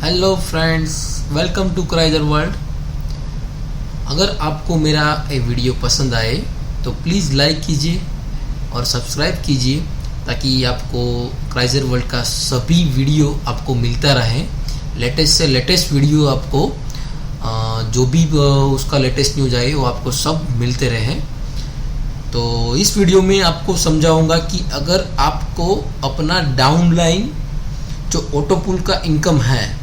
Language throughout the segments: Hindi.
Hello friends, welcome to Crizer world. अगर आपको मेरा ये वीडियो पसंद आए तो प्लीज़ लाइक कीजिए और सब्सक्राइब कीजिए ताकि आपको क्राइजर वर्ल्ड का सभी वीडियो आपको मिलता रहे। लेटेस्ट से लेटेस्ट वीडियो आपको जो भी उसका लेटेस्ट न्यूज आए वो आपको सब मिलते रहे। तो इस वीडियो में आपको समझाऊंगा कि अगर आपको अपना डाउनलाइन जो ऑटोपुल का इनकम है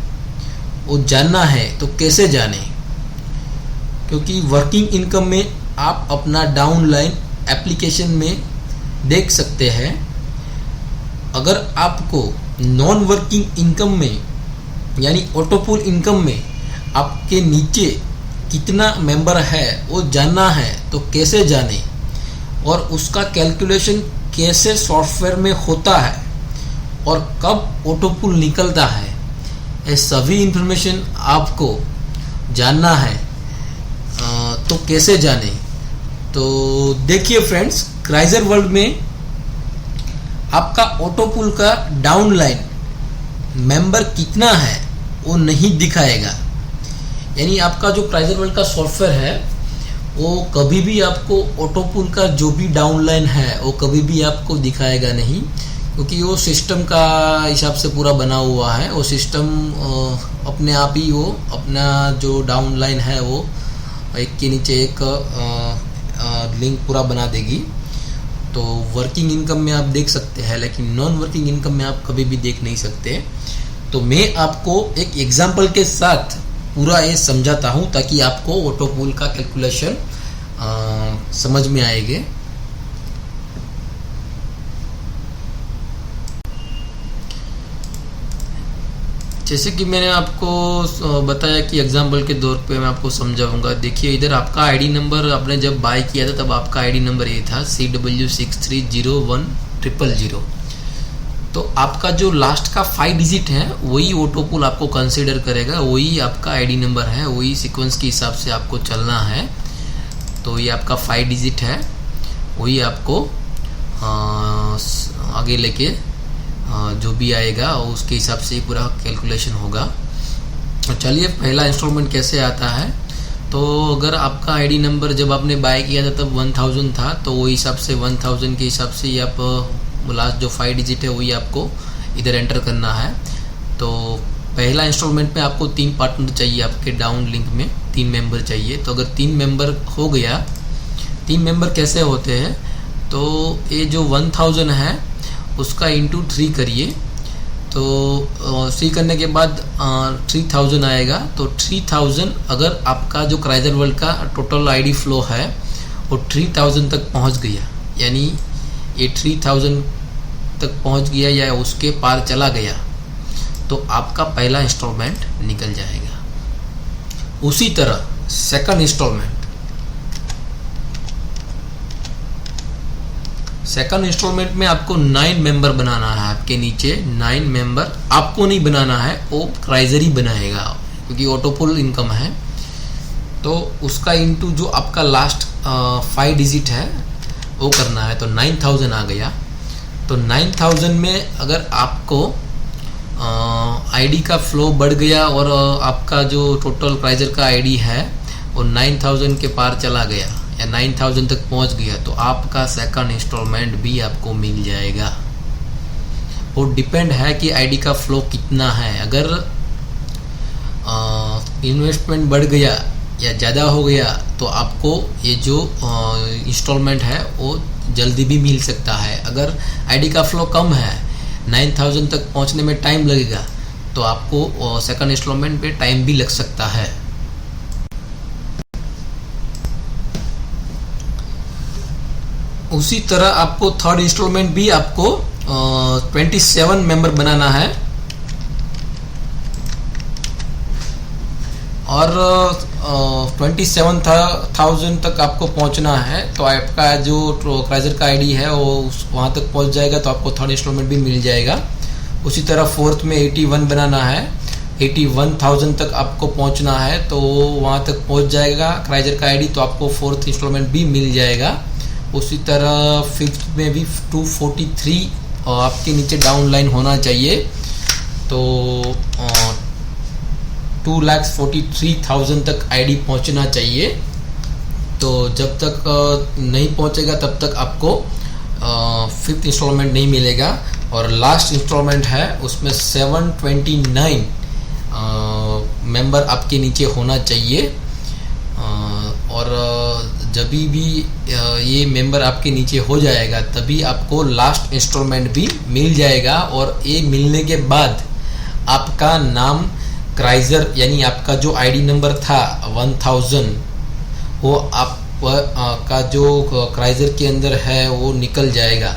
वो जानना है तो कैसे जाने, क्योंकि वर्किंग इनकम में आप अपना डाउनलाइन एप्लीकेशन में देख सकते हैं। अगर आपको नॉन वर्किंग इनकम में यानी ऑटोपुल इनकम में आपके नीचे कितना मेंबर है वो जानना है तो कैसे जाने, और उसका कैलकुलेशन कैसे सॉफ्टवेयर में होता है और कब ऑटोपुल निकलता है, ये सभी इंफॉर्मेशन आपको जानना है। तो कैसे जाने, तो देखिए फ्रेंड्स, क्राइजर वर्ल्ड में आपका ऑटोपुल का डाउनलाइन मेंबर कितना है वो नहीं दिखाएगा। यानी आपका जो क्राइजर वर्ल्ड का सॉफ्टवेयर है वो कभी भी आपको ऑटोपुल का जो भी डाउनलाइन है वो कभी भी आपको दिखाएगा नहीं, क्योंकि वो सिस्टम का हिसाब से पूरा बना हुआ है। वो सिस्टम अपने आप ही वो अपना जो डाउनलाइन है वो एक के नीचे एक लिंक पूरा बना देगी। तो वर्किंग इनकम में आप देख सकते हैं, लेकिन नॉन वर्किंग इनकम में आप कभी भी देख नहीं सकते। तो मैं आपको एक एग्जांपल के साथ पूरा ये समझाता हूँ ताकि आपको ऑटोपुल का कैलकुलेशन समझ में आएगा। जैसे कि मैंने आपको बताया कि एग्जाम्पल के तौर पे मैं आपको समझाऊंगा। देखिए, इधर आपका आईडी नंबर आपने जब बाय किया था तब आपका आईडी नंबर ये था CW630100। तो आपका जो लास्ट का 5 डिजिट है वही ऑटोपुल आपको कंसीडर करेगा, वही आपका आईडी नंबर है, वही सीक्वेंस के हिसाब से आपको चलना है। तो ये आपका 5 डिजिट है, वही आपको आगे लेके जो भी आएगा उसके हिसाब से ही पूरा कैलकुलेशन होगा। चलिए, पहला इंस्टॉलमेंट कैसे आता है। तो अगर आपका आईडी नंबर जब आपने बाय किया था तब 1000 था, तो वही हिसाब से 1000 के हिसाब से ही आप लास्ट जो 5 डिजिट है वही आपको इधर एंटर करना है। तो पहला इंस्टॉलमेंट में आपको 3 पार्टनर चाहिए, आपके डाउन लिंक में 3 मेंबर चाहिए। तो अगर 3 मेंबर हो गया, 3 मेंबर कैसे होते हैं, तो ये जो 1000 है उसका इंटू 3 करिए। तो 3 करने के बाद 3000 आएगा। तो 3000 अगर आपका जो क्राइजर वर्ल्ड का टोटल आईडी फ्लो है वो 3000 तक पहुंच गया, यानी ये 3000 तक पहुंच गया या उसके पार चला गया, तो आपका पहला इंस्टॉलमेंट निकल जाएगा। उसी तरह सेकंड इंस्टॉलमेंट में आपको 9 मेंबर बनाना है। आपके नीचे 9 मेंबर आपको नहीं बनाना है, वो क्राइजर ही बनाएगा, क्योंकि ऑटोपुल इनकम है। तो उसका इनटू जो आपका लास्ट 5 डिजिट है वो करना है। तो 9000 आ गया। तो 9000 में अगर आपको आईडी का फ्लो बढ़ गया और आपका जो टोटल क्राइजर का आईडी है वो 9000 के पार चला गया या 9000 तक पहुंच गया, तो आपका सेकंड इंस्टॉलमेंट भी आपको मिल जाएगा। वो डिपेंड है कि आईडी का फ्लो कितना है। अगर इन्वेस्टमेंट बढ़ गया या ज़्यादा हो गया तो आपको ये जो इंस्टॉलमेंट है वो जल्दी भी मिल सकता है। अगर आईडी का फ्लो कम है, 9000 तक पहुंचने में टाइम लगेगा, तो आपको सेकंड इंस्टॉलमेंट पे टाइम भी लग सकता है। उसी तरह आपको थर्ड इंस्टॉलमेंट भी आपको 27 मेंबर बनाना है और 27,000 तक आपको पहुंचना है। तो आपका जो क्राइजर का आईडी है वो वहां तक पहुंच जाएगा, तो आपको थर्ड इंस्टॉलमेंट भी मिल जाएगा। उसी तरह फोर्थ में 81 बनाना है, 81,000 तक आपको पहुंचना है, तो वहां तक पहुंच जाएगा क्राइजर का आईडी, तो आपको फोर्थ इंस्टॉलमेंट भी मिल जाएगा। उसी तरह फिफ्थ में भी 243 आपके नीचे डाउनलाइन होना चाहिए। तो 2,43,000 तक आईडी पहुंचना चाहिए। तो जब तक नहीं पहुंचेगा तब तक आपको 5th इंस्टॉलमेंट नहीं मिलेगा। और लास्ट इंस्टॉलमेंट है उसमें 729 मेंबर आपके नीचे होना चाहिए। और जब भी ये मेंबर आपके नीचे हो जाएगा तभी आपको लास्ट इंस्टॉलमेंट भी मिल जाएगा। और ये मिलने के बाद आपका नाम क्राइजर यानी आपका जो आईडी नंबर था 1000 वो आप का जो क्राइजर के अंदर है वो निकल जाएगा।